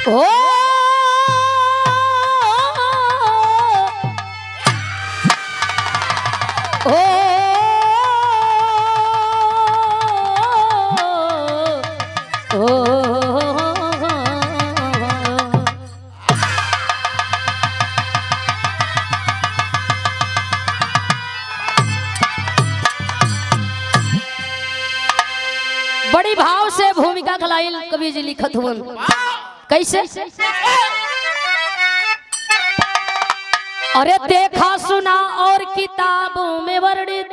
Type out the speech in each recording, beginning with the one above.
ओ ओ बड़ी भाव से भूमिका खलाइल कवि जी लिखत हुन कैसे। अरे देखा सुना और किताबों में वर्णित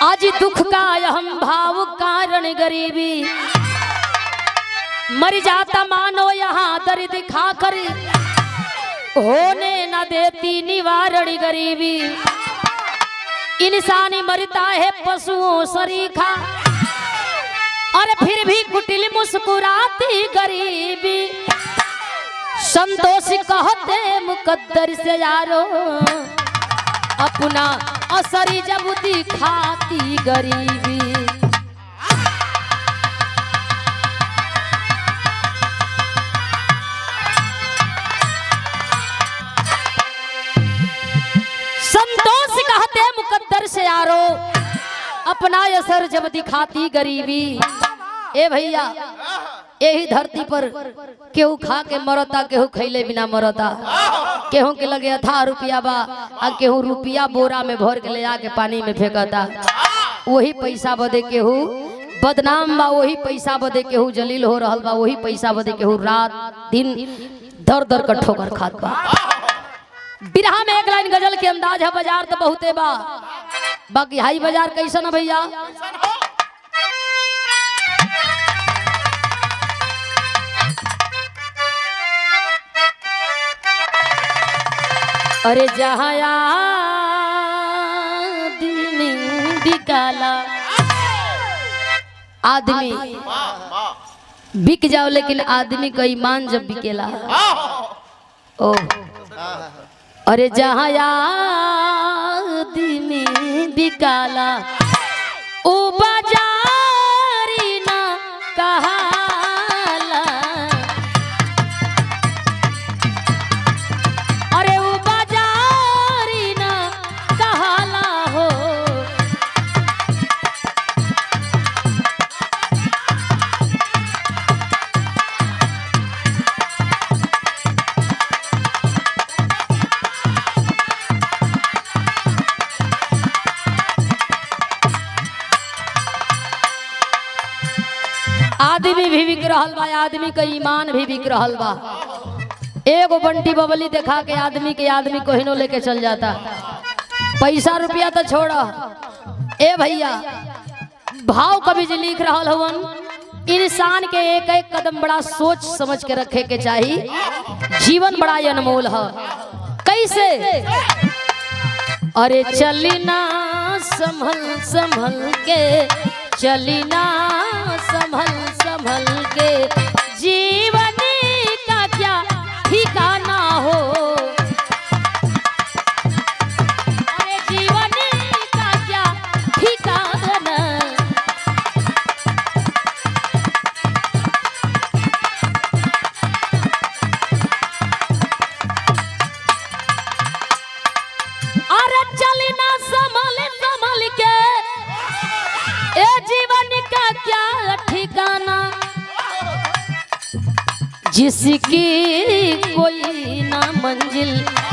आज दुख का अहम भाव कारण गरीबी मर जाता मानो यहाँ दर्द खाकर होने न देती निवारण गरीबी। इंसानी मरता है पशुओं सरीखा और फिर भी कुटिल मुस्कुराती गरीबी। संतोष कहते मुकद्दर से यारो अपना असर जब दिखाती गरीबी। संतोष कहते मुकद्दर से यारो अपना असर जब दिखाती गरीबी। ए भैया यही धरती पर केहू खा के मरता, केहू खैले बिना मरता, केहू के लगे अथा रुपया बा आ केहू रुपया बोरा में भर के ले आके पानी में फेंकता। वही पैसा बदे केहू बदनाम बा, वही पैसा बदे केहू जलील हो रहल बा, वही पैसा बदे केहू रात दिन दर दर का ठोकर खात बा। बिरहा में एक लाइन गजल के अंदाज है, बाजार तो बहुते बा बाकी हाई बाजार कैसन है भैया। अरे जहाँ आदमी बिकाला आदमी बिक जाओ लेकिन आदमी का ईमान जब बिकेला ओ। अरे जहाँ आदमी बिकाला ओ बाजारी ना कहाला। अरे ओ बाजारी ना कहाला हो। आदमी भी बिक रहल बा, आदमी का ईमान भी बिक रहल बा। एगो बंटी बबली देखा के आदमी कोहिनो लेके चल जाता। पैसा रुपया तो छोड़ा ए भैया, भाव कवि जी लिख रहल हवन इंसान के एक एक कदम बड़ा सोच समझ के रखे के चाहिए। जीवन बड़ा अनमोल है। कैसे? अरे चलना संभल संभल के, चलना संभल संभल के, जीवन का क्या ठिकाना हो। अरे जीवन का क्या ठिकाना। अरे चलना संभल संभल के, ए जीवन का क्या ठिकाना। जिसकी कोई ना मंजिल,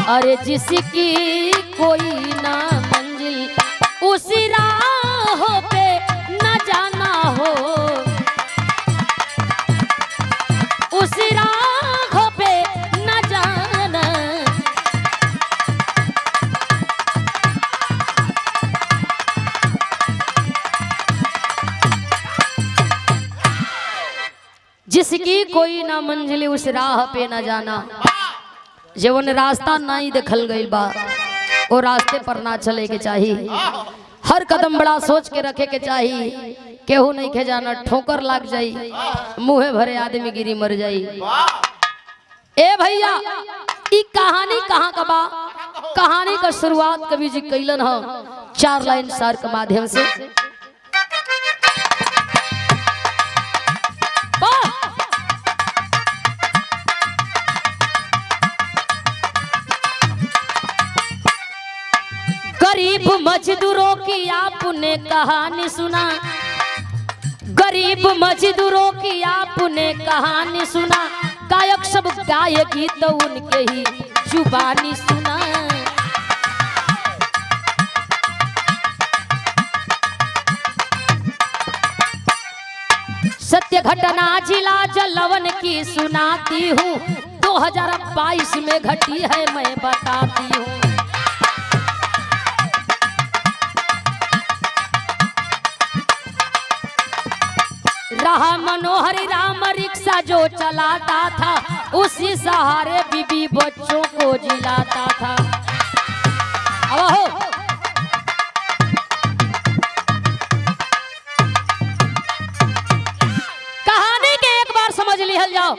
अरे जिसकी कोई ना मंजिल, उसी राह पे न जाना हो। उसी राह पे न जाना। जिसकी कोई ना मंजिल उस राह पे न जाना। जवन रास्ता नहीं देखल गई बा वो रास्ते पर ना चले के चाहिए। हर कदम बड़ा सोच के रखे के चाहिए। केहू नहीं के जाना ठोकर लाग जाई, मुँहे भरे आदमी गिरी मर जाई। ए भैया ई कहानी कहाँ का बा? कहानी का शुरुआत कवि जी कैलन है 4 लाइन सार के माध्यम से। गरीब मजदूरों की आपने कहानी सुना, गरीब मजदूरों की आपने कहानी सुना, गायक सब गायकी तो उनके ही जुबानी सुना। सत्य घटना जिला जलवन की सुनाती हूँ, 2022 में घटी है मैं बताती हूँ। रहा मनोहरी राम रिक्शा जो चलाता था, उसी सहारे बीबी बच्चों को जिलाता था। अब हो कहानी के एक बार समझ लिहल जाओ।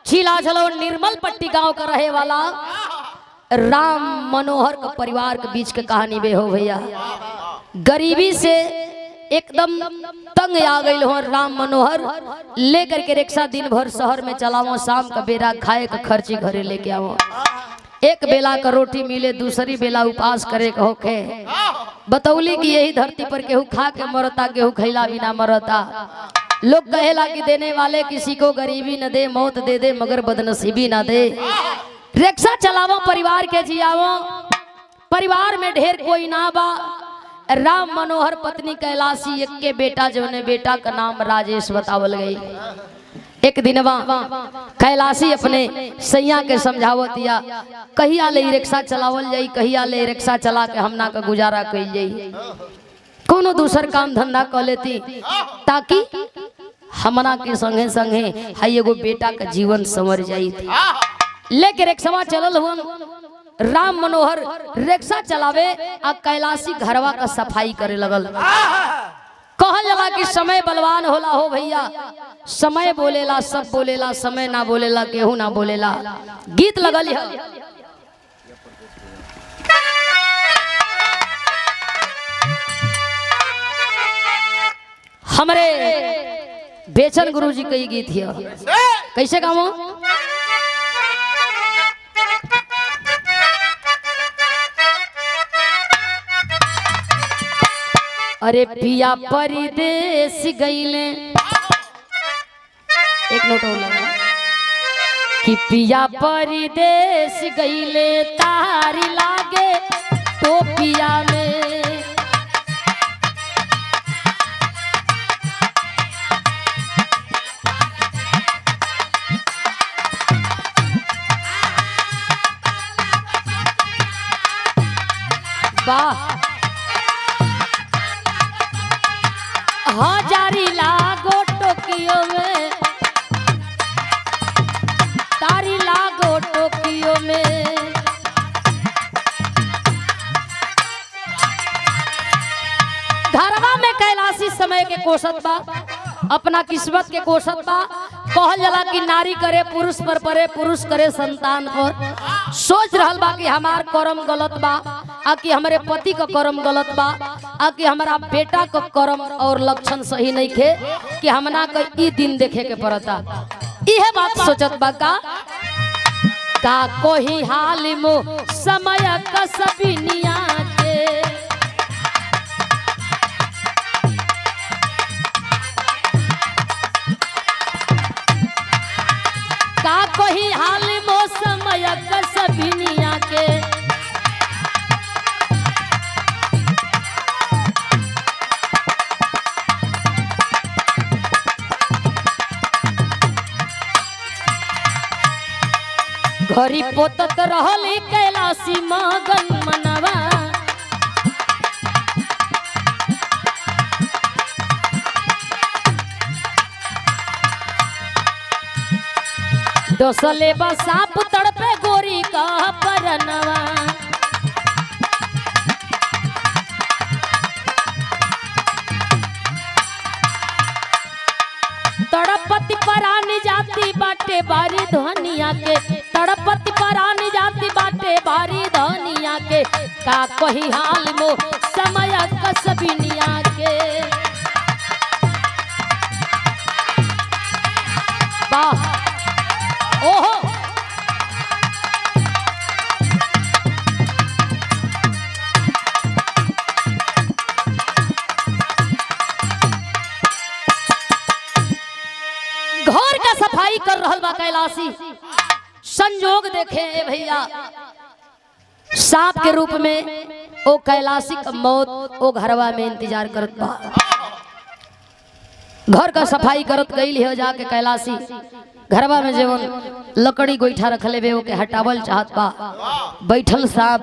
झीला झलो निर्मल पट्टी गांव का रहे वाला राम मनोहर का परिवार के बीच के कहानी बे हो भैया। गरीबी से एकदम तंग आ गई हो राम मनोहर, लेकर के रिक्शा दिन भर शहर में चलावो, शाम का बेरा खाए का खर्ची घरे लेके आवो। एक बेला का रोटी मिले, दूसरी बेला उपास करे का होके। बतौली कि यही धरती पर केहू खा के मरता, केहू खैला बिना मरता। लोग कहेला कि देने वाले किसी को गरीबी न दे, मौत दे दे मगर बदनसीबी ना दे। रिक्शा चलावो, परिवार के जियावो, परिवार में ढेर कोई ना बा। राम मनोहर पत्नी कैलाशी, एक के बेटा जो ने बेटा का नाम राजेश बतावल गई। एक दिन कैलाशी अपने सैया के समझावतिया, कहिया ले रिक्शा चलावल जाई, कहिया ले रिक्शा चला के हमना का गुजारा कइल जाई, कोनो दूसर काम धंधा कर लेती, ताकि हमना के संगे संगे हाई एगो बेटा का जीवन संवर जाई। लेके रिक्शा चलल हुआ राम मनोहर, रिक्शा चलावे आ कैलाशी घरवा का सफाई करे लगल। कहल जला कि समय बलवान होला हो भैया, समय बोलेला सब बोलेला, समय ना बोलेला केहू ना बोलेला। गीत लगल है हमरे बेचन गुरुजी का गीत है। कैसे गावो? अरे पिया परदेश गईले, एक नोट और लगा कि पिया परदेश गईले, तारी लागे तो पिया में। वाह, हजारी लागो टोकियो में, तारी लागो टोकियो में। घरवा में कैलाशी समय के कोसत बा, अपना किस्मत के कोसत बा। कहल जला कि नारी करे पुरुष पर परे, पुरुष करे संतान पर। सोच रहल बा कि हमार कर्म गलत बा, आ कि हमारे पति का कर्म गलत बा, आ कि हमारा बेटा का कर्म और लक्षण सही नहीं थे कि हमना का ई दिन देखे के पड़ता। यह बात सोचत बा का कोई हाल मो समय का सबिनिया के। का कोई हाल मो समय का सबिनिया के। घरी पोतत रहली कैलाशी मगन मनवा, डोसले बसाप तड़पे गोरी का परनवा। तड़पति परानी जाती बाटे बारी धनिया के, तड़पति परानी जाती बाटे के बारी धनिया के का कही हाल मो समय कसबिनिया के। वाह ओहो घर का सफाई कर रहल बा कैलाशी। संजोग देखे भैया सांप के रूप में ओ कैलाशी का मौत ओ घरवा में इंतजार करत बा। घर का सफाई करत गई हो जाके कैलाशी घरवा में जेवन लकड़ी गोईठा रखले बे ओके हटावल चाहत बा। बैठल सांप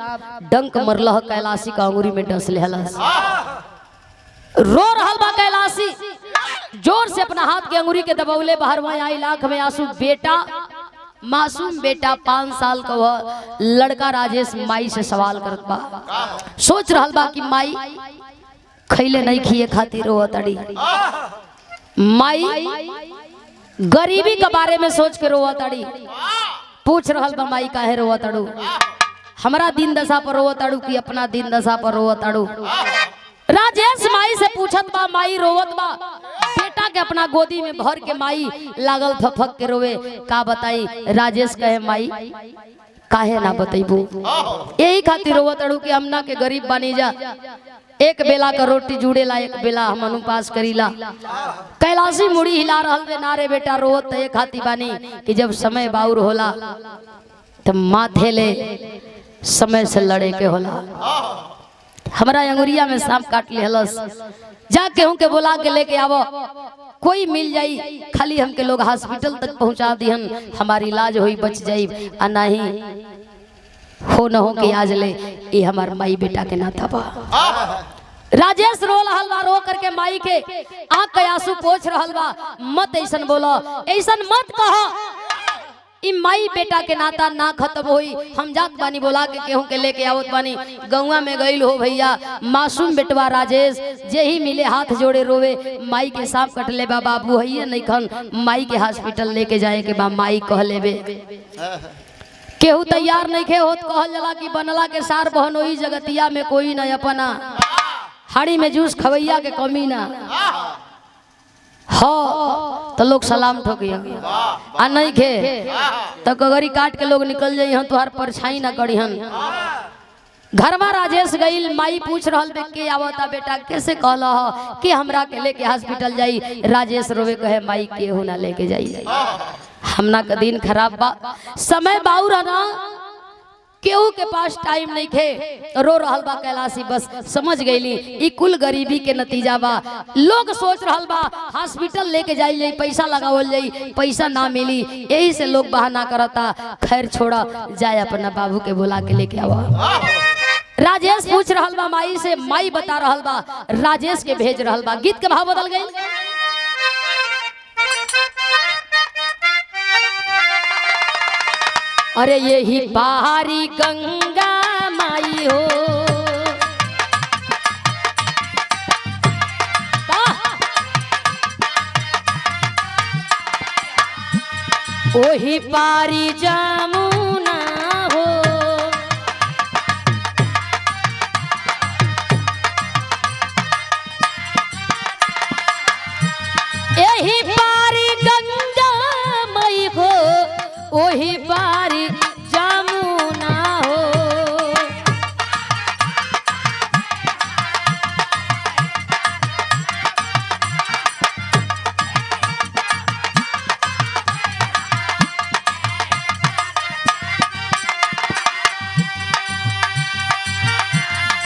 डंक मरलह कैलाशी का अंगुरी में डस लेहलस। रो रहल बा कैलाशी जोर से अपना हाथ के अंगुरी के दबौले बाहरवा आई लाख में आंसू। बेटा मासूम बेटा 5 साल का वह लड़का राजेश माई से सवाल करत बा। सोच रहल बा कि माई खैले नहीं खिए खातिर रोवत अड़ी। माई गरीबी के बारे में सोच के रोवत अड़ी। पूछ रहल बा माई काहे रोवत अड़ू, हमरा दिन दशा पर रोवत अड़ू कि अपना दिन दशा पर रोवत अड़ू। राजेश माई से पूछत बा, माई रोवत बा। बेटा के अपना गोदी में भर के माई लागल फफक के रोवे। का बताई राजेश कहे माई काहे ना बतैबू, यही खातिर रोवत अड़ू कि हमना के गरीब बानी जा। एक बेला का रोटी जुड़ेला एक बेला हम अनुपास करीला। कैलाशी मुड़ी हिला रहल बे। नारे बेटा रोवत एक खाती बानी कि जब समय बाउर होला तो माथे ले समय से लड़े के होला। हमारा अंगुरिया में सांप काट लेहलस। जाके हूँ के बोला के लेके आवो, कोई मिल जाई, खाली हमके लोग हॉस्पिटल तक पहुंचा दिहन, हमारी इलाज होई बच जाई। आ नहीं हो न हो के आज ले ये हमार माई बेटा के नाता बा। राजेश रो रहल बा। रो करके माई के आंख के आंसू पोंछ रहल बा। मत ऐसन बोलो, ऐसन मत कहो, ई माई बेटा के नाता ना खत्म होई। हम जात बानी बोला के केहू के लेके आवत बानी। गौवा में गईल हो भैया मासूम बेटवा राजेश जे ही मिले हाथ जोड़े रोवे। माई के सांप कटले बा बाबू हइये नहीं खन, माई के हॉस्पिटल लेके जाए के बा। माई कह लेबे केहू तैयार नहीं खे होत। कहल जला कि बनला के सार बहन ओही जगतिया में कोई न अपना, हाड़ी में जूस खवैया के कमी ना हो तो लोग सलाम ठोकिया। आ नहीं खे तो कगरी काट के लोग निकल जाई हन, तुहार परछाई ना करी हन। घरवा राजेश गईल। माई पूछ रहल बे के आवता बेटा, कैसे कहला हो कि हमरा के लेके हॉस्पिटल जाई। राजेश रोवे कहे माई केहू ना लेके जाई, हमना का दिन खराब बा, समय बाउर ना, केहू के पास टाइम नहीं खे। रो रहल बा कैलाशी। बस समझ गईली ई कुल गरीबी के नतीजा बा। लोग सोच रहल बा हॉस्पिटल लेके जाई जाई, पैसा लगावल जाई, पैसा ना मिली, यही से लोग बहाना करता। खैर छोड़ा, जाए अपना बाबू के बुला के लेके आवा। राजेश पूछ रहल बा माई से, माई बता रहल बा, राजेश के भेज रहल बा। गीत के भाव बदल गई। अरे यही बाहरी गंगा माई हो, ओही पारी जमुना हो, यही पारी गंगा माई हो, ओही पारी जमुना हो।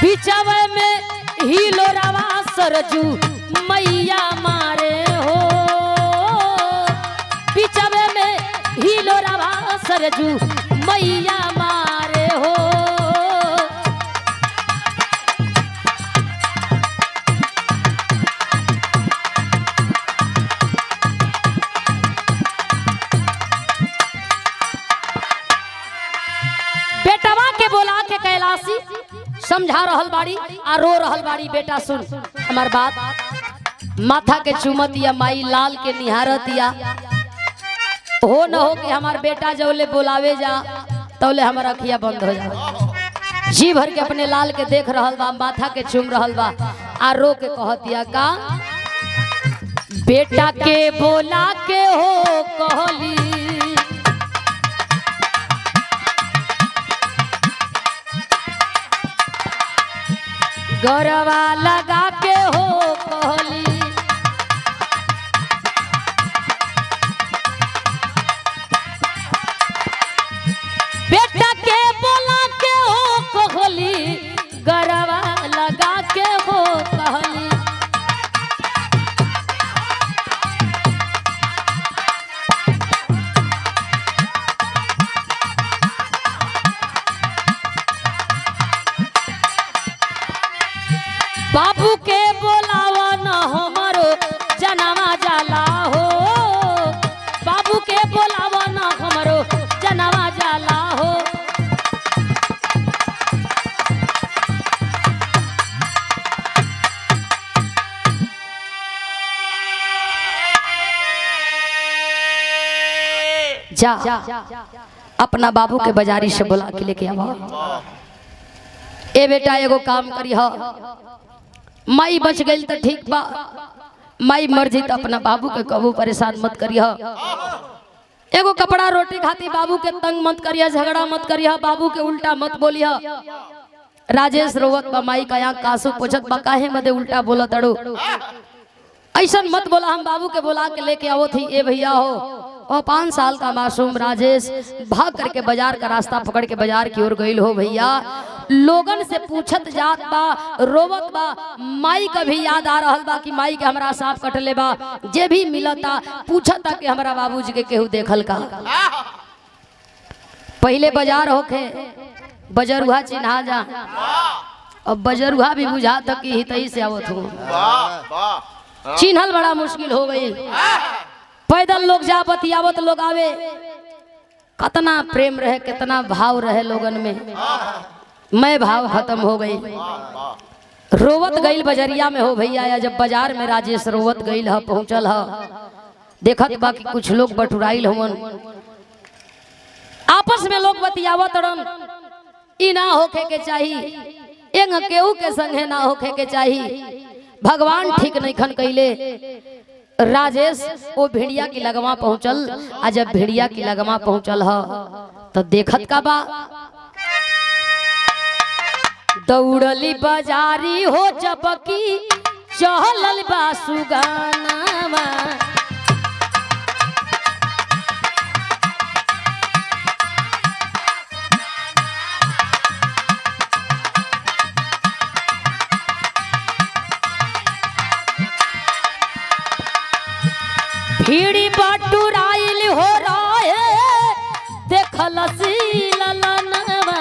बिचवे में हिलो रवा सरजू मैया मारे हो, बिचवे में हिलो रवा सरजू मैया मारे हो। बेटवा के बोला के कैलाशी समझा रहल बाड़ी आ रो रहल बाड़ी। बेटा सुन हमार बात, माथा के चुमत या माई लाल के निहारत या हो न हो कि हमार बेटा जौले बोलावे जा तौले हमारा अखिया बंद हो जाए। जी भर के अपने लाल के देख रहल बा, माथा के चूम रहल बा, आ रो के कहतिया का बेटा के बोला के हो कहली गरवा लगा के हो कहली बेटा के बोला के हो कहली गरवा लगा के हो कहली बाबू के बोलावा न हमरो जनवा जाला हो बाबू के बोलावा न हमरो जनवा जाला हो जा अपना बाबू के बाजारी से बुला के लेके आवा। ए बेटा एगो काम करी हो माई बच गई तो ठीक बा, माई मर जी तो अपना बाबू के कबू परेशान मत करिया। एगो कपड़ा रोटी खाती बाबू के तंग मत करिया, झगड़ा मत करिया, बाबू के उल्टा मत बोलिया। राजेश रोवत बा माई का यहाँ कासू पोछत बा काहे मदे उल्टा बोला तड़ो ऐसा मत बोला। हम बाबू के बोला के लेके आओ थी। ए भैया हो और 5 साल का मासूम राजेश भाग करके बाजार का रास्ता पकड़ के बाजार की ओर गई हो भैया। लोगन से पूछत जात बा, रोवत बा, माई का भी याद आ रहा बा कि माई के हमरा सांप कटले बा। जे भी मिलता पूछता कि हमरा बाबूजी के केहू देखल का। पहले बाजार होके बजरुहा चिन्हा जा, अब बजरुहा भी बुझा तक कि हितई से आवत हो। चिन्हल बड़ा मुश्किल हो गई। पैदल लोग जा बतियावत लोग आवे, कितना प्रेम रहे कितना भाव रहे लोगन में, मैं भाव खत्म हो गई। रोवत गईल बजरिया में हो भैया। या जब बाजार में राजेश रोवत गईल ह पहुंचल ह, देखत बाकी कुछ लोग बटुराइल हवन, आपस में लोग बतियावत रन। ई ना होखे के चाहिए, एंग केहू के संगे ना होखे के चाहिए। भगवान ठीक नहीं खन कैले। राजेश वो भेड़िया की लगवा पहुंचल। आ जब भेड़िया की लगवा पहुंचल ह तो देखत का बा दौड़ली बाजारी हो जबकि चहलल बा सुगानावा। भीड़ी बटुराइल हो रहे देखलसी ललनवा।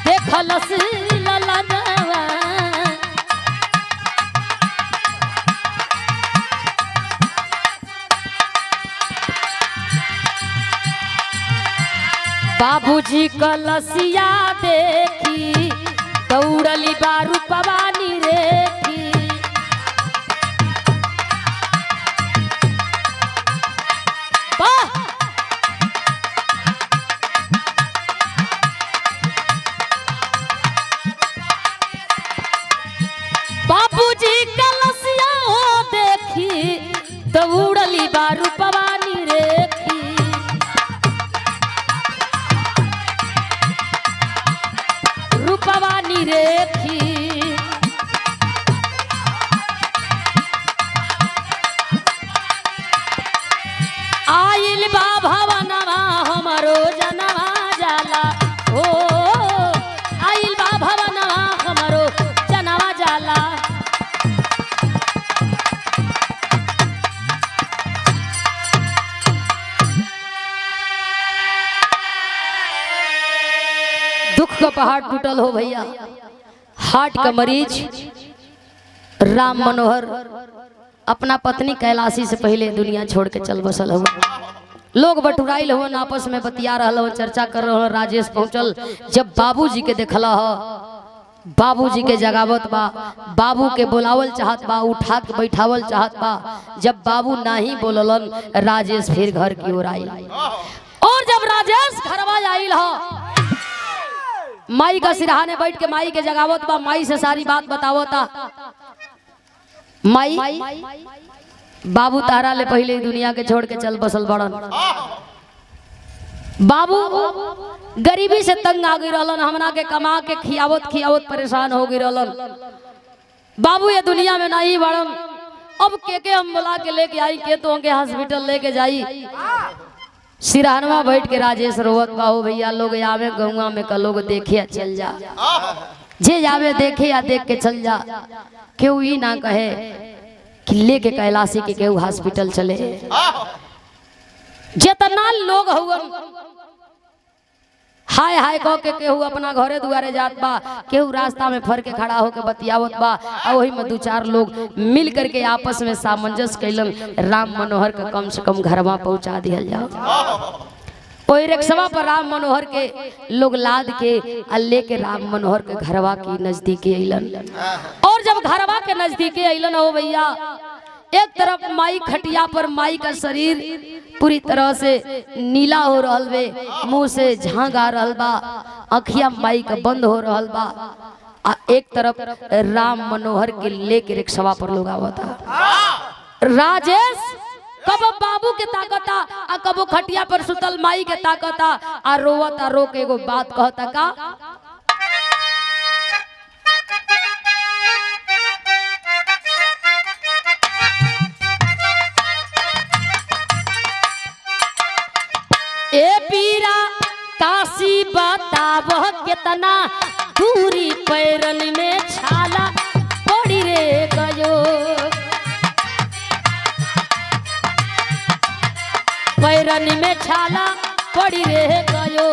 देखलसी ललनवा बाबूजी कलसिया देखी दौड़ली बारू पवानी रेखी। बाबूजी कलसिया हो देखी दौड़ली बारू पवानी रेखी। रूपवानी रेखी आइल बा भवनवा हमरो जनवा जाला हो। आइल बा भवनवा हमरो जनवा जाला। दुख का पहाड़ टूटल हो भैया। हार्ट का मरीज राम मनोहर अपना पत्नी कैलाशी से पहले दुनिया छोड़ के चल बसल हो। लोग बटुराइल हो, आपस में बतिया रहा हो, चर्चा कर रहा हो। राजेश पहुंचल जब बाबूजी के देखला हो बाबूजी के जगावत बा, बाबू के बुलावल चाहत बा, उठा के बैठावल चाहत बा। जब बाबू नहीं बोललन राजेश फिर घर की ओर आइल। और जब राजेश घरवा आइल ह माई का सिरहाने बैठ के माई के जगावत बा, माई से सारी बात बतावता। माई बाबू तारा ले पहले दुनिया के छोड़ के चल बसल बड़न। बाबू गरीबी से तंग आ गई रहलन, हमरा के कमा के खियावत खियावत परेशान हो गई रहलन। बाबू ये दुनिया में नहीं बड़न, अब के हम बुला के लेके आई, के तो के हॉस्पिटल लेके जाई। सिरहानवा बैठ के राजेश रोवत बा, हो भैया लोग आवे गौवा में का लोग देखे चल जा, जे जावे देखे या देख के चल जा। केहू ही ना कहे कि लेके कैलाशी के केहू हॉस्पिटल चले। जितना लोग हुवन हाय हाय कह के केहू अपना घरे दुआरे जात बा, केहू रास्ता में फर के खड़ा होके बतियावत बा। और वही में दो चार लोग मिल करके आपस में सामंजस्य कैलन, राम मनोहर का कम से कम घरवा पहुंचा दिया जाओ। कोई रिक्शा पर राम मनोहर के लोग लाद के अल्ले के राम मनोहर के घरवा की नजदीकी अइलन। और जब घरवा के नजदीकी अइलन हो भैया, एक तरफ माई खटिया पर, माई का शरीर पूरी तरह से नीला हो रहल बे, मुंह से झांग आ रहल बा, अखिया माई का बंद हो रहल बा। आ एक तरफ राम मनोहर के लेके रिक्शा पर लोग आवता। राजेश कब बाबू के ताकता आ कबो खटिया पर सुतल माई के ताकता आ रोवता, रो के एगो बात कहता का, ए पीरा काशी बतावह कितना दूरी पैरन में छाला पड़ी रे गयो, पैरन में छाला पड़ी रे गयो।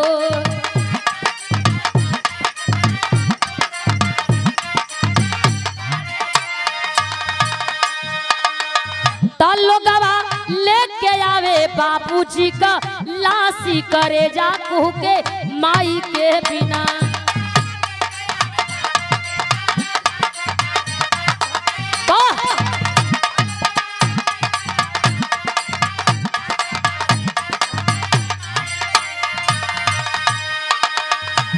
लोगवा लेके आवे बाबूजी का लाशी, करे जा कुह के माई के बिना।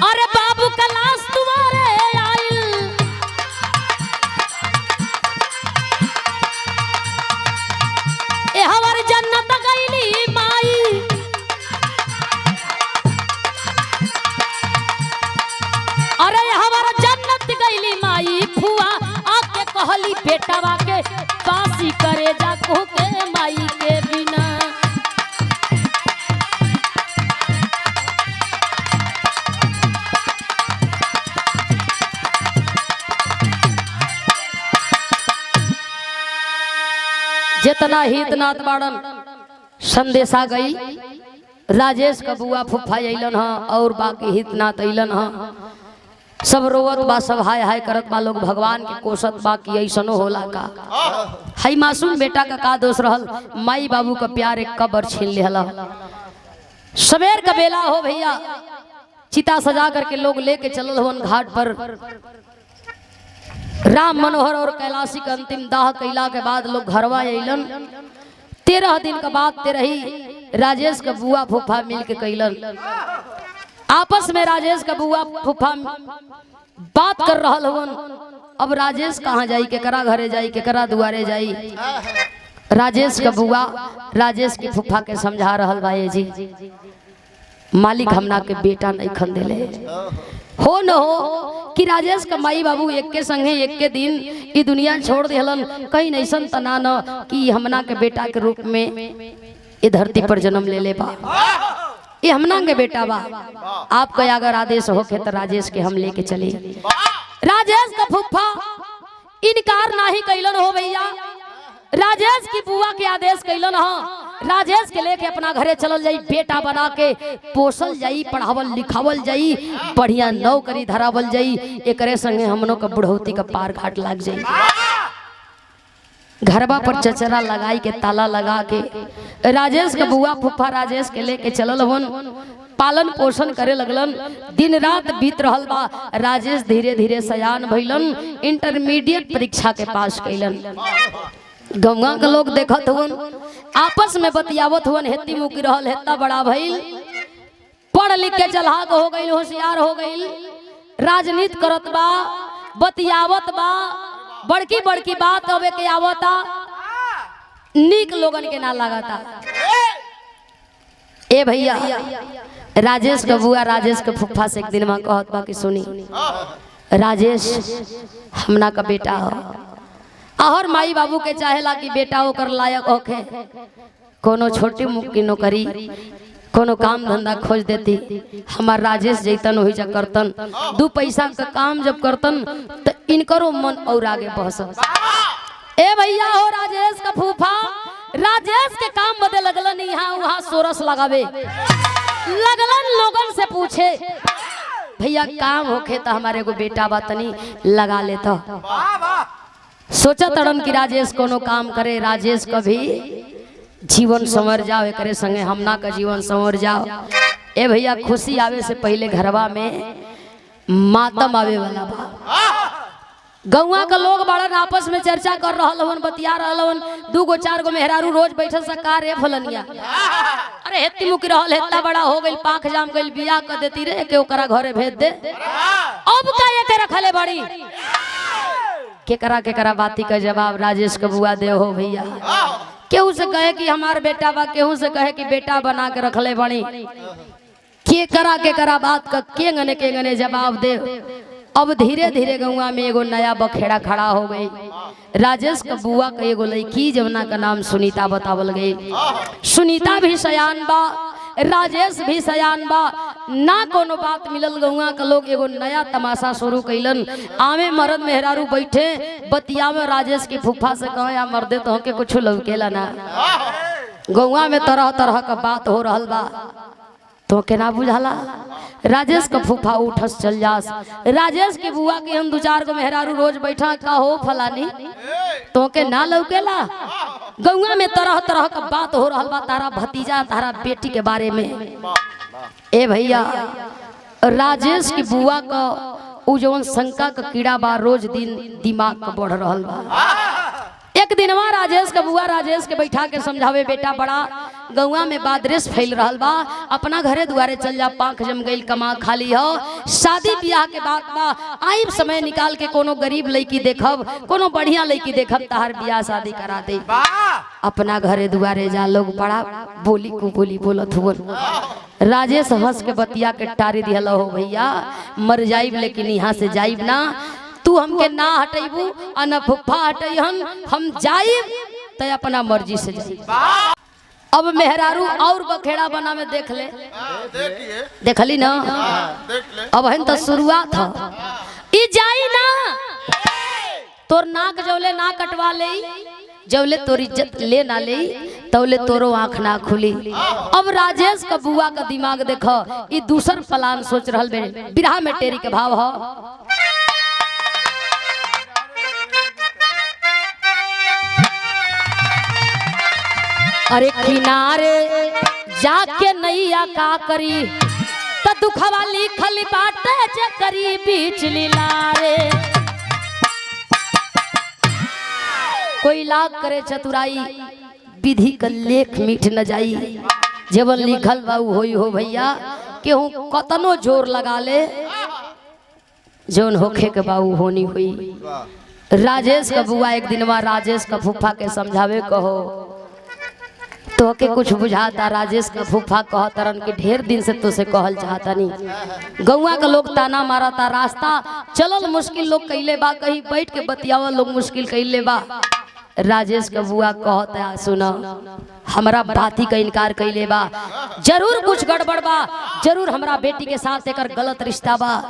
अरे बाबू का लाश तुम्हारे आइल, ए हमार जन्नत गईली माई। अरे हमार जन्नत गईली माई, फुआ आके कहली बेटावा के काशी करे जा कुह के माई के बिना। जितना हितनाथ बाड़न संदेशा गई, राजेश का बुआ फुफा अइलन ह और बाकी हितनाथ अइलन ह। सब रोवत बा, सब हाय हाय करत बा, लोग भगवान के कोसत बा कि ऐसनो होला का। हाई मासूम बेटा का दोष रहल, माई बाबू का प्यार एक कबर छीन लेहला। सवेर का बेला हो भैया, चिता सजा करके लोग लेके चलल होन घाट पर। राम मनोहर और कैलाशी का अंतिम दाह कैला के बाद लोग घरवा अइलन। 13 दिन का बाद 13 राजेश का बुआ फूफा मिल के कैलन। आपस में राजेश का बुआ फूफा बात कर रहल हवन, अब राजेश कहाँ जाई, केकरा घरे जाई, केकरा दुआरे जाई। राजेश का बुआ राजेश के फूफा के समझा रहल बा, जी मालिक हमना के बेटा नहीं खन देले, हो न हो कि राजेश का माई बाबू एक के संगे एक के दिन ई दुनिया छोड़ दिहलन। कहीं ऐसन तना न कि हमना के बेटा के रूप में ये धरती पर जन्म ले ले बा, ये हमना के बेटा बा। आपका अगर आदेश होके तो राजेश के हम लेके चले। राजेश का फूफा इनकार नहीं कैलन हो भैया, राजेश की बुआ के आदेश कैलन ह राजेश के लेके अपना घरे चलल जाई, बेटा बना के पोसल जाई, पढ़ावल लिखावल जाई, बढ़िया नौकरी धरावल जाई। एकरे संगे हमनों का बुढ़ौती का पार घाट लग जाई। घरबा पर चचरा लगाई के ताला लगा के राजेश का बुआ फूफा राजेश के लेके चलल हवन। पालन पोषण करे लगलन। दिन रात बीत रहल बा। राजेश धीरे धीरे सयान भइलन, इंटरमीडिएट परीक्षा के पास कैलन। गंगा के लोग देखत हुन, आपस में बतियावत हुन, हेती मुकी रहल, हेता बड़ा भइल, पढ़ लिख के चलाक हो गइल, होशियार हो गइल, राजनीति करत बा, बतियावत बा, बड़की बड़की बात होवे के आवता, नीक लोगन के ना लागता। ए भैया राजेश का बुआ राजेश के फुफ्फा से एक दिन में कहत बा कि सुनी राजेश हमना का बेटा हो, और माई बाबू के चाहेला कि बेटा ओकर लायक होखे, कोनो छोटी मुक्की नौकरी कोनो काम धंधा खोज देती। हमार राजेश जैतन वही जा करतन, 2 पैसा का काम जब करतन तो इनकरो मन और आगे बढ़त। ए भैया हो राजेश का फूफा राजेश के काम बदे लगलन, यहाँ वहाँ सोरस लगावे लगलन, लोगन से पूछे भैया काम होखे तो हमारे को बेटा बातनी लगा लेता। सोचा तड़न की राजेश कोनो काम करे, राजेश कभी जीवन संवर जाओ, एकरे संगे हमना का जीवन संवर जाओ। ए भैया खुशी आवे से पहले घरवा में मातम आवे वाला बा। गौवा का लोग बड़न आपस में चर्चा कर रहल हवन, बतिया रहल हवन। 2 गो 4 गो मेहरारू रोज बैठल सकार रे फलनिया, अरे हेती मुकी रहल, हेता बड़ा हो गइल, पाख जाम गइल, बियाह कर देती रे के ओकरा घरे भेज दे। अब का ये के रखले बड़ी केकरा बाती का जवाब राजेश के बुआ दे हो भैया। केहू से कहे कि हमार बेटा बा, केहू से कहे कि बेटा बना के रखले बड़ी, केकरा बात का केंगने जवाब दे। अब धीरे धीरे गौवा में एगो नया बखेड़ा खड़ा हो गई। राजेश का बुआ का एगो लड़की जमुना का नाम सुनीता बतावल गई। सुनीता भी सयान बा, राजेश भी सयान बा, ना कोनो बात मिलल। गौवा का लोग एगो नया तमाशा शुरू कैलन। आमे मर्द मेहरारू बैठे बतिया में राजेश के फूफा से कहे या मर्दे तो के कुछ लौकेला ना। गौवा में तरह तरह का बात हो रहल बा, तो के ना बुझाला। राजेश का फूफा उठस चल जास, राजेश के बुआ के हम 2-4 गो मेहरारू रोज बैठा का हो फलानी, तो के ना लौकेला। गौवा में तरह तरह का बात हो रहल बा, तारा भतीजा तारा बेटी के बारे में। ए भैया राजेश की बुआ का उ जवन शंका का कीड़ा बा रोज दिन दिमाग का बढ़ रहल बा। एक दिन वहाँ राजेश का बुआ राजेश के बैठा के समझावे, बेटा बड़ा गौवा में बादरेस फैल रहल बा, अपना घरे दुआरे चल जा, पाँख जम गई, कमा खाली हो, शादी ब्याह के बात बा, आई समय निकाल के कोनो गरीब लड़की देखब, कोनो बढ़िया लड़की देखब, तहार ब्याह शादी करा दे। अपना घरे दुआरे जा, लोग बड़ा बोली को बोली बोलत हुवन। राजेश हंस के बतिया के टारी दिहल हो, भैया मर जाइब लेकिन यहाँ से जाइब ना, तू हमके ना हटेबू और न फुफ्फा हटैहन, हम जाइब तो अपना मर्जी से जाइब। अब मेहरारू और बखेड़ा बना में देख ले, देखली ना, अब हन तो शुरुआत है। ई जाई ना, तोर नाक जौले ना कटवा ले, जौले तोर इज्जत ले ना ले, तौले तोरो आँख ना खुली। अब राजेश का बुआ का दिमाग देखो, ई दूसर प्लान सोच रहल बे। बिरहा में टेरी के भाव हो, अरे किनारे जाके नैया का करी, त दुखवा लिखल बाटे जे करी बीच लीलारे। कोई लाग करे चतुराई, विधि का लेख मीठ न जाई, जेवन लिखल बा होई हो भैया। केहू कतनो जोर लगा ले, जोन होखे के बाऊ होनी हुई। राजेश का बुआ एक दिन वहाँ राजेश का फूफा के समझावे कहो, तो के कुछ बुझाता। राजेश का फूफा कहतरन कि ढेर दिन से तुसे कहल चाहता नहीं। गौवा का लोग ताना मारता, रास्ता चलल मुश्किल लोग कैले बा, कहीं बैठ के बतियावल लोग मुश्किल कैले बा। राजेश का बुआ कहता, सुना हमरा बाती का इनकार कैले बा, जरूर कुछ गड़बड़ बा, जरूर हमरा बेटी के साथ एक गलत रिश्ता बा।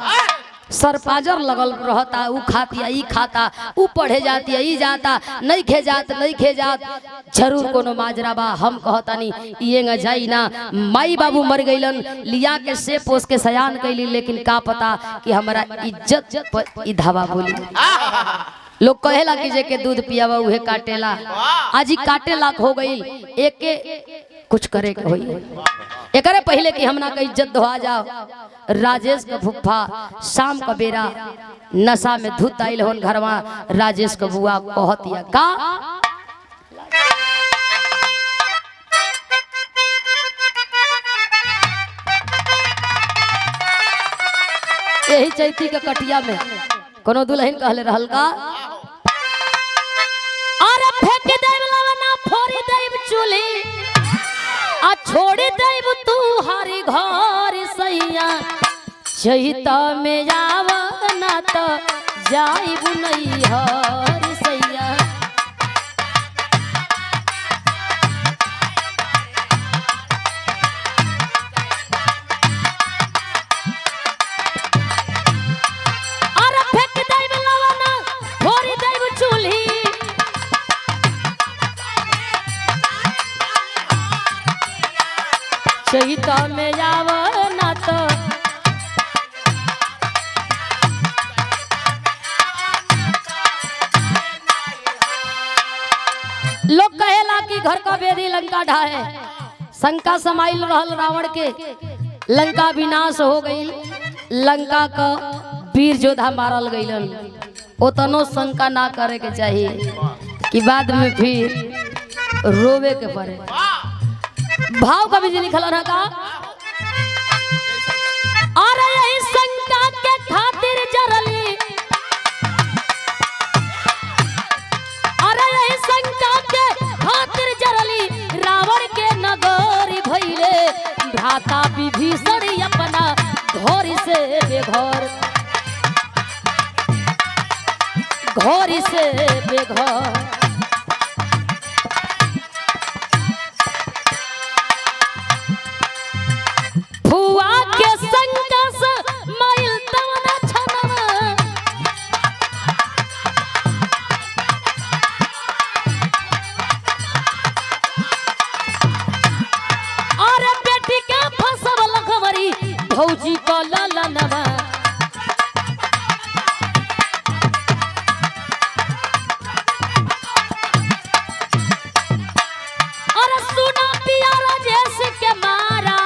सरपाजर लगल रहता, ऊ खाती ई खाता, ऊ पढ़े जाती ई जाता, नहीं खे जात, जरूर कोनो माजरा बा। हम कहतानी ये जाई ना, माई बाबू मर गईलन, लिया के से पोस के सयान कैली, लेकिन का पता कि हमारा इज्जत पर ई धावा बोली। लोग कहेला कि जे के दूध पियावा उहे काटेला, आज ही काटे लाख हो गई, एक के कुछ करे के होई। एकरे पहले कि हमना का इज्जत धोआ जाओ, राजेश का फुफ्फा शाम का बेरा नशा में धुत आइल होन घरवा। राजेश का बुआ कहतिया का यही चैती के कटिया में कोनो दुल्हन कहले रहल का अरे फेंक देव लवना फोड़ी देव चूल्ही आ छोड़ी देव तू हरी घर सैया चैता में जावना तो जाइब नैहर सैया। चैता में जावना तो लोग कहेला कि घर का बेदी लंका ढाए। शंका समाइल रहल रावण के, लंका विनाश हो गई, लंका का वीर योद्धा मारल गईलन। ओतनो शंका ना करे के चाहिए कि बाद में फिर रोवे के पड़े। भाव का भी लिखल है का अरे यही शंका के खातिर जरली, अरे यही शंका के खातिर जरली रावण के नगरी भइले भ्राता विभीषण अपना घर से बेघर, घर से बेघर। भौजी को ललनवा और सुना पिया राजेश के मारा,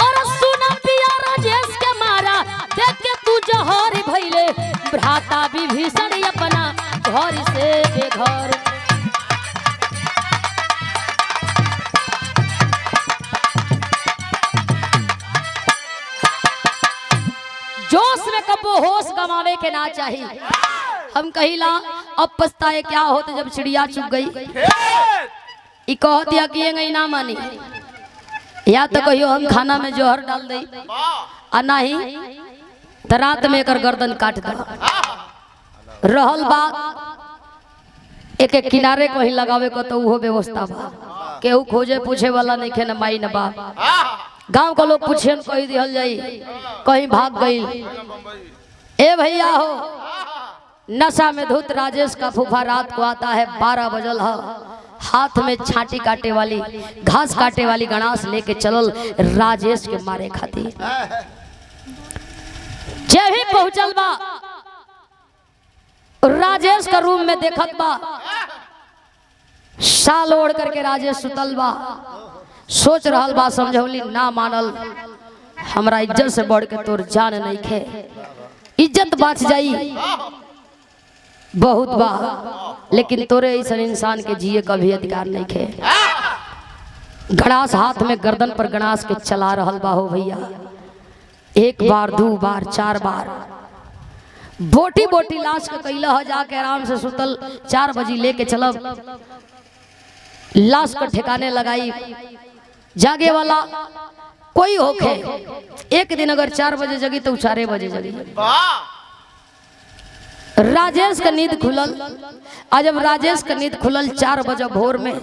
और सुना पिया राजेश के मारा देख के तू जहर भइले भ्राता विभीषण अपना घर से बेघर। जोश में कबो होश गवावे के ना चाहिए। हम कहिला अब पछताए क्या होते जब चिड़िया चुग गई। ई कहतिया कि ये ना मानी, या तो कहियो हम खाना में जोहर डाल दई आ नहीं तो रात में एकर गर्दन काट दे। रहल बात एक एक किनारे को ही लगावे को तो वो व्यवस्था बा, केहू खोजे पूछे वाला नहीं खे, न माई न बाप। गांव को लोग पूछे कहीं दिहल जाई, कहीं भाग गई। ए भैया हो, नशा में धुत राजेश का फूफा रात को आता है 12 बजल है, हाथ में छाटी काटे वाली घास काटे वाली गणास लेके चलल राजेश के मारे खातिर। जब ही पहुंचल बा राजेश का रूम में देखत बा शाल ओढ़ करके राजेश सुतल बा। सोच रहल बा समझौली ना मानल, हमरा इज्जत से बढ़ के तोर जान नहीं खे, इज्जत बच जाई बहुत बा, लेकिन तोरे ऐसा इंसान के जिए का भी अधिकार नहीं खे। गणास हाथ में गर्दन पर गणास के चला रहल बा हो भैया, 1 बार 2 बार 4 बार बोटी बोटी लाश के कैला हो जाके आराम से सुतल। 4 बजे लेके चलब, लाश का ठिकाने लगाई। जागे वाला कोई होखे, एक दिन अगर 4 बजे जगी तो 4 बजे जगी। राजेश का नींद खुलल, आज जब राजेश का नींद खुलल 4 बजे भोर में,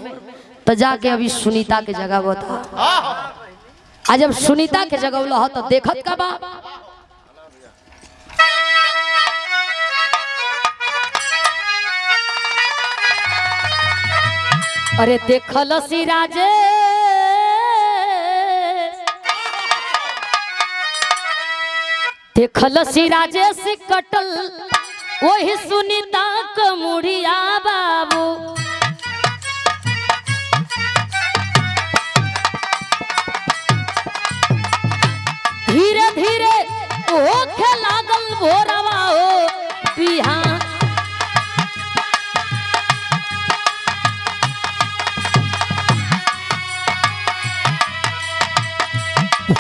तो जाके अभी सुनीता के जगह बता। आज जब सुनीता के जगह हो तो देखत का बा अरे देखल सी राजे देखल सी राजेश कटल वही सुनीता कमुड़िया बाबू। धीरे धीरे ओखे लागल भोरवा हो बिहान।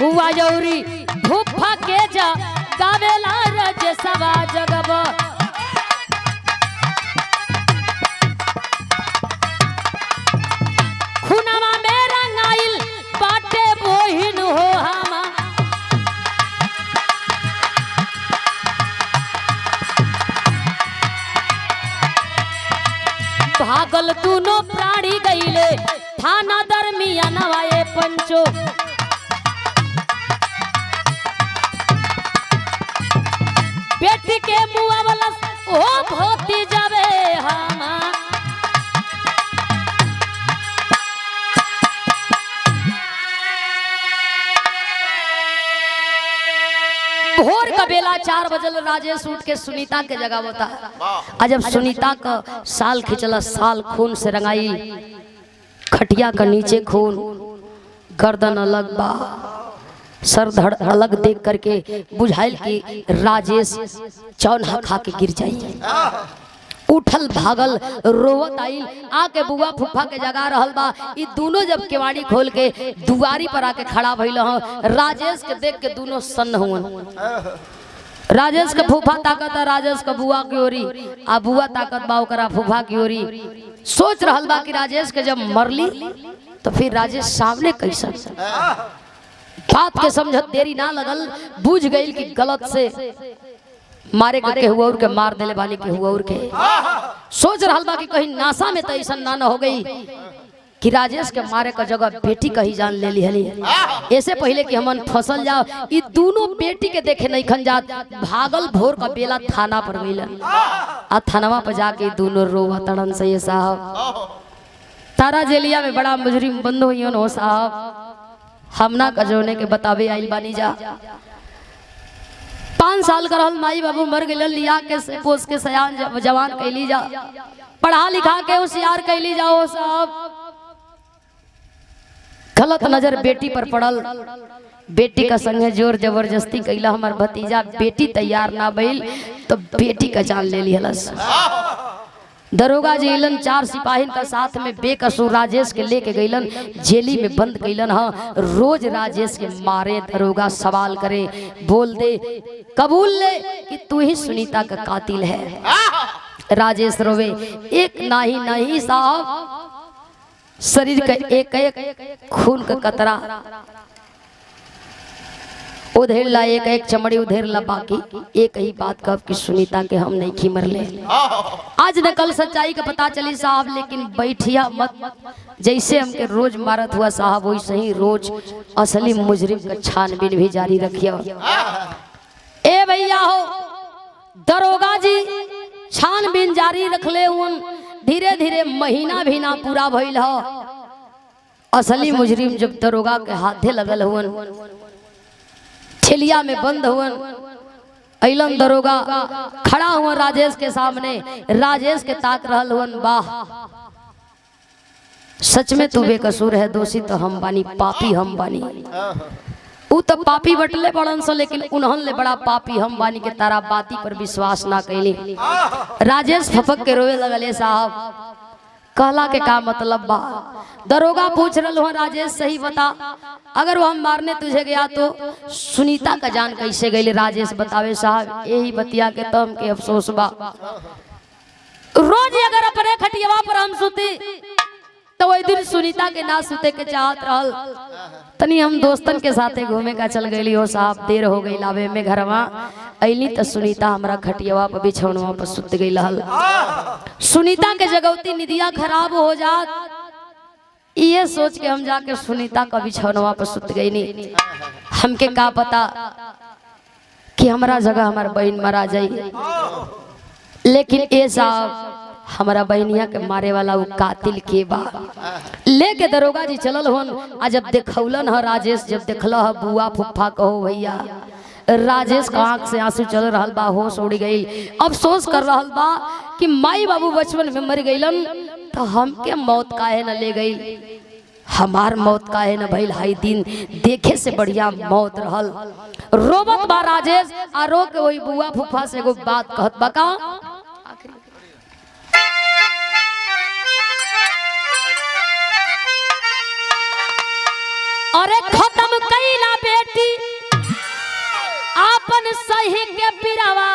हुआ यौरी फुफा के जा गावेला रजसवा जगब। खुनवा में रंगाइल बाटे बोहिन हो हमा। भागल दोनों प्राणी गईले थाना दरमिया नवाए पंचो। बेटी के मुआ वाला ओ भोती जावे हमा। भोर का बेला 4 बजल राजेश उठ के सुनीता के जगह होता। आज जब सुनीता का साल खिंचला, साल खून से रंगाई, खटिया का नीचे खून, गर्दन अलग बा, सर धड़ अलग देख करके बुझाइल कि राजेश चौन्हा खा के गिर जाई। उठल भागल रोवत आइल, आके बुआ फुफा के जगा रहल बा। ई दोनों जब केवाड़ी खोल के दुआरी पर आके खड़ा भइल ह, राजेश के देख के दोनों सन्न हुवन। राजेश के फूफा ताकत है राजेश के बुआ की ओरी, आ बुआ ताकत बा ओकरा फूफा की ओरी। सोच रहल बा कि राजेश के जब मरली तो फिर राजेश सामने कैसन। बात के समझत देरी ना लगल, बुझ गई कि गलत से मारे के हुआ और के मार देले वाली के हुआ और के। सोच रहल बा कि कहीं नासा में तो ऐसा ना हो गई कि राजेश के मारे का जगह बेटी का ही जान ले ली हली। ऐसे पहले कि हमन फसल जाओ, ये दोनों बेटी के देखे नहीं खन जात। भागल भोर का बेला थाना पर गइलन, आ थानावा पर जाके दोनों रोवा तड़न से ये साहब तारा जेलिया में बड़ा मुजरिम बंद हुई हो साहब। हमना का जोने के बतावे आइल बानी जा। 5 साल का रहल माई बाबू मर गए, लिया के से पोस के सयान जवान कैली जा, पढ़ा लिखा के होशियार कैली जाओ साहब। गलत नजर बेटी पर पड़ल, बेटी का संगे जोर जबरदस्ती कैला हमार भतीजा। बेटी तैयार ना भइल तो बेटी का जान ले लिहलस। दरोगा जी इलन 4 सिपाही का साथ में बेकसूर राजेश के लेके गईलन, जेली में बंद कैलन। हाँ, रोज राजेश के मारे दरोगा सवाल करे, बोल दे, कबूल ले कि तू ही सुनीता का कातिल है। राजेश रोवे, एक नहीं साहब, शरीर का एक एक खून का कतरा उधेर ला, एक एक चमड़ी उधेर ला, बाकी एक ही बात कब कि सुनीता के हम नहीं खी मरले। आज न कल सच्चाई का पता चली साहब, लेकिन बैठिया मत। जैसे हमके रोज मारत हुआ साहब, वैसे ही रोज असली मुजरिम का छानबीन भी जारी रखिए। ए भैया हो, दरोगा जी छानबीन जारी रखले हुन। धीरे धीरे महीना भी ना पूरा भइल हो, असली मुजरिम जब दरोगा के हाथे लगल हुन, ठेलिया में बंद हुआ। अइलन दरोगा खड़ा हुआ राजेश के सामने, राजेश के ताक रहल हुआ। वाह, सच में तू बेकसूर है, दोषी तो हम बानी, पापी हम बानी। उ तो पापी बटले बड़न सो, लेकिन उन्हन ले बड़ा पापी हम बानी के तारा बाती पर विश्वास ना कैली। राजेश फपक के रोवे लगले साहब, कहला के का मतलब बा। दरोगा पूछ रहा हो, राजेश सही बता, अगर वो हम मारने तुझे गया तो सुनीता का जान कैसे गई? राजेश बतावे साहब, यही बतिया के तो हमके अफसोस बा। रोज अगर अपने खटियावा पर हम सुती तो वही दिन सुनीता के ना सुते के चाहत रहल। तनी हम दोस्तन के साथे घूमे का चल गई हो साहब, देर हो गई लावे में घरवा। अली तो सुनीता हमारा खटियावा पर बिछौनवा पर सुत गई रहल। सुनीता के जगवती निदिया खराब हो जात, ये सोच के हम जाके सुनीता का बिछौनवा पर सुत गई। नहीं हमके का पता कि हमारा जगह हमारा बहन मरा जाई, लेकिन ए साहब हमारा बहनिया के मारे वाला वो कातिल के बा। लेके दरोगा जी चलल होन। आ जब देखौलन ह राजेश, जब देखल ह बुआ फुफ्फा कहो भैया, राजेश का आंख से आंसू चल रहा बा, होश उड़ गई। अफसोस कर रहा बा कि माई बाबू बचपन में मर गईलन तो हमके मौत काहे न ले गई। हमार मौत का है न भइल हाई दिन, देखे से बढ़िया मौत रहल। रोबत बा राजेश आ रो के वही बुआ फूफा से एगो बात कहत बा का, अरे खत्म कईला बेटी आपन सही के पिरावा,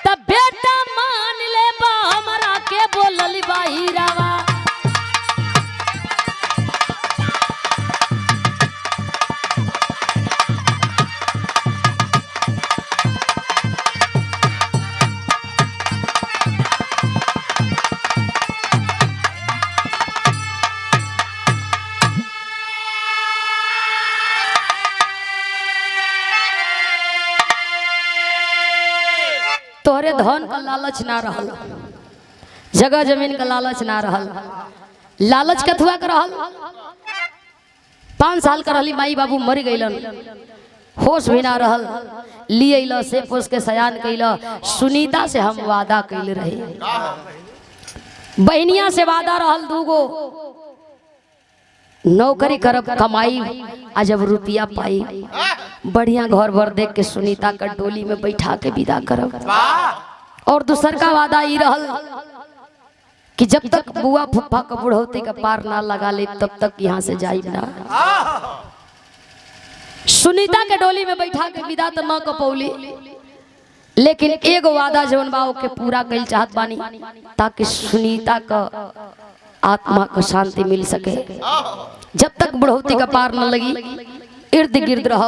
तब बेटा मान ले बा हमरा के बोलली बाहिरावा। तोहरे धन का लालच ना रहल, जगह जमीन का लालच ना रहल, लालच कथुआ कर रहल। 5 साल का रहली माई बाबू मर गईलन, होश भी ना रहल, लिए से पोस के सयान कैला। सुनीता से हम वादा कैले रहे, बहनिया से वादा रहल 2 गो नौकरी करब कमाई, आ जब रुपया पाई बढ़िया घर भर देख के सुनीता का डोली में बैठा के विदा करब। और दूसर का वादा ई रहल कि जब तक बुआ फुफ्फा का बुढ़ौती का पार ना लगा ले तब तक यहाँ से जाइब ना। सुनीता के डोली में बैठा के विदा तो न कपौली, लेकिन एगो वादा जवन बा के पूरा कइल चाहत बानी, ताकि सुनीता का आत्मा को शांति मिल सके। जब तक बुढ़ौती का पार न लगी इर्द गिर्द रह,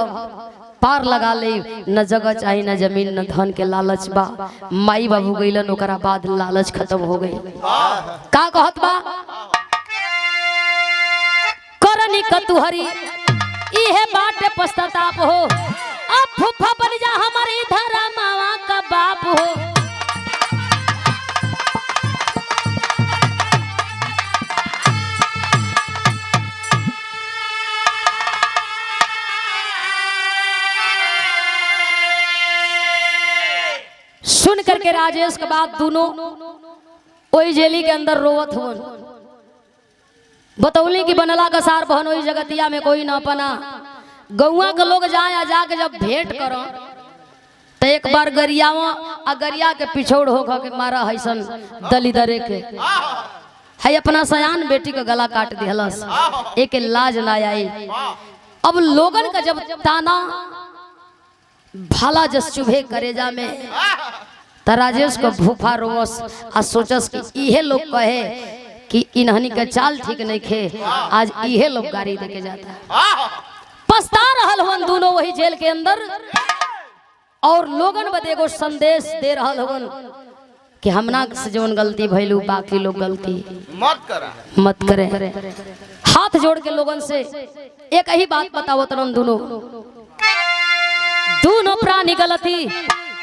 पार लगा ले, न जगह चाहिए न जमीन न धन के लालच बा। माई बाबू गईलन ओकरा बाद लालच खत्म हो गई। का कहत बा, करनी कतुहरी इहे बाटे पश्चाताप हो, अब फूफा बन जा हमारे धरा मावा का बाप हो। सुन करके राजेश के बाद दोनों वही जेली के अंदर रोवत हुन। बतौली की बनला का सार बहन वही जगतिया में कोई ना पना। गौवा के लोग जाए आ जाके जब भेंट करो तो एक बार गरियावा आ गरिया के पिछोड़ हो के मारा हैसन दलिदरे के है अपना सयान बेटी का गला काट दिहलस, एक लाज ना आई। अब लोगन का जब ताना भाला जस चुभे करेजा में, त राजेश को भूफा रोवस आ सोचस कि इहे लोग कहे कि इन्हनी का चाल ठीक नहीं खे, आज इहे लोग गाड़ी देके जाता। पछता रहल हवन दोनों वही जेल के अंदर, और लोगन बदे एगो संदेश दे रहल हवन कि हमना से जवन गलती भइलू बाकी लोग गलती मत करे। हाथ जोड़ के लोगन से एक ही बात बतावत रहन, दोनों प्राणी गलती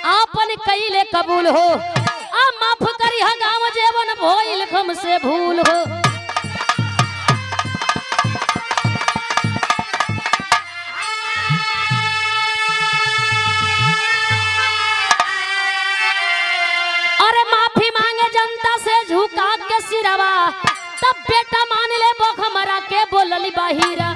आपन कईले कबूल हो, आ माफ करी गाँव जेवन भइल हमसे भूल हो। अरे माफी मांगे जनता से झुका के सिरवा, तब बेटा मान ले बो हमरा के बोलली बाहिरा।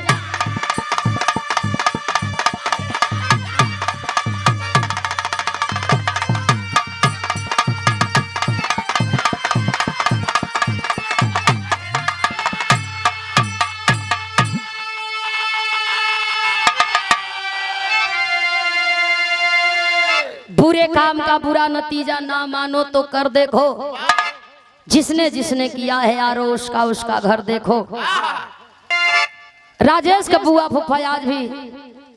बुरे काम का बुरा नतीजा ना मानो तो कर देखो, जिसने जिसने किया है यारो उसका उसका घर देखो। राजेश का बुआ फूफा आज भी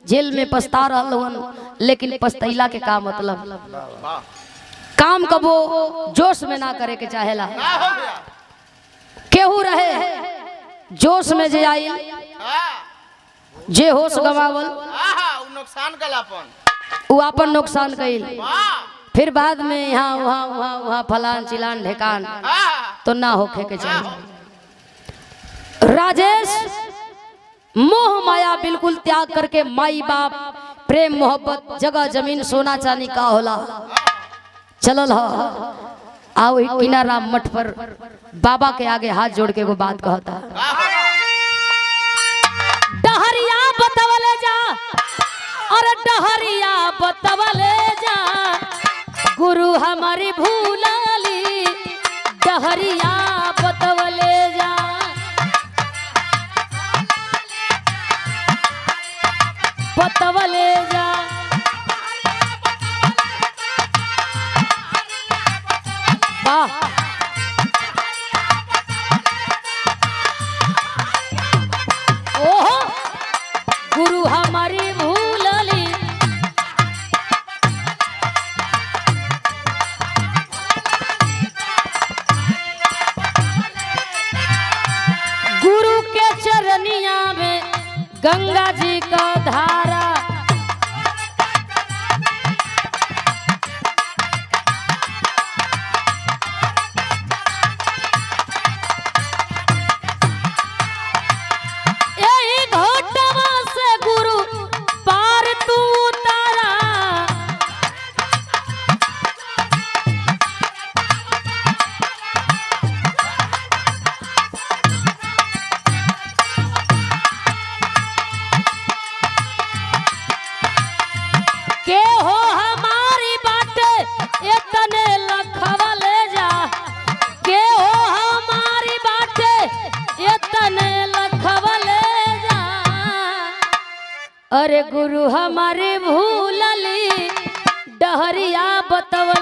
जेल में पछता रहल हन, लेकिन पछतैला के का मतलब, काम कबो जोश में ना करे के चाहेला। केहू रहे जोश में जे आई जे होश गवावल नुकसान कलापन वो अपन नुकसान कइल, फिर बाद में यहाँ वहाँ वहाँ वहाँ फलान चिलान ढेकान तो ना होखे के चाहिए। राजेश मोह माया बिल्कुल त्याग करके माई बाप प्रेम मोहब्बत जगह जमीन सोना चांदी का होला चलल ह। आओ किनारा मठ पर बाबा के आगे हाथ जोड़ के वो बात कहता, अरे डहरिया बतवले जा गुरु हमारी भूलाली डहरिया बतवले जा बतवले जा वाह ओहो गुरु हमारी भूलली गुरु के चरनिया में गंगा जी का धारा यही घोटवा से गुरु पार तू उतारा के हो हमारी बाटे इतने लखवले जा के हो हमारी बाटे इतने लखवले जा अरे गुरु हमारी भूलली डहरिया बतवले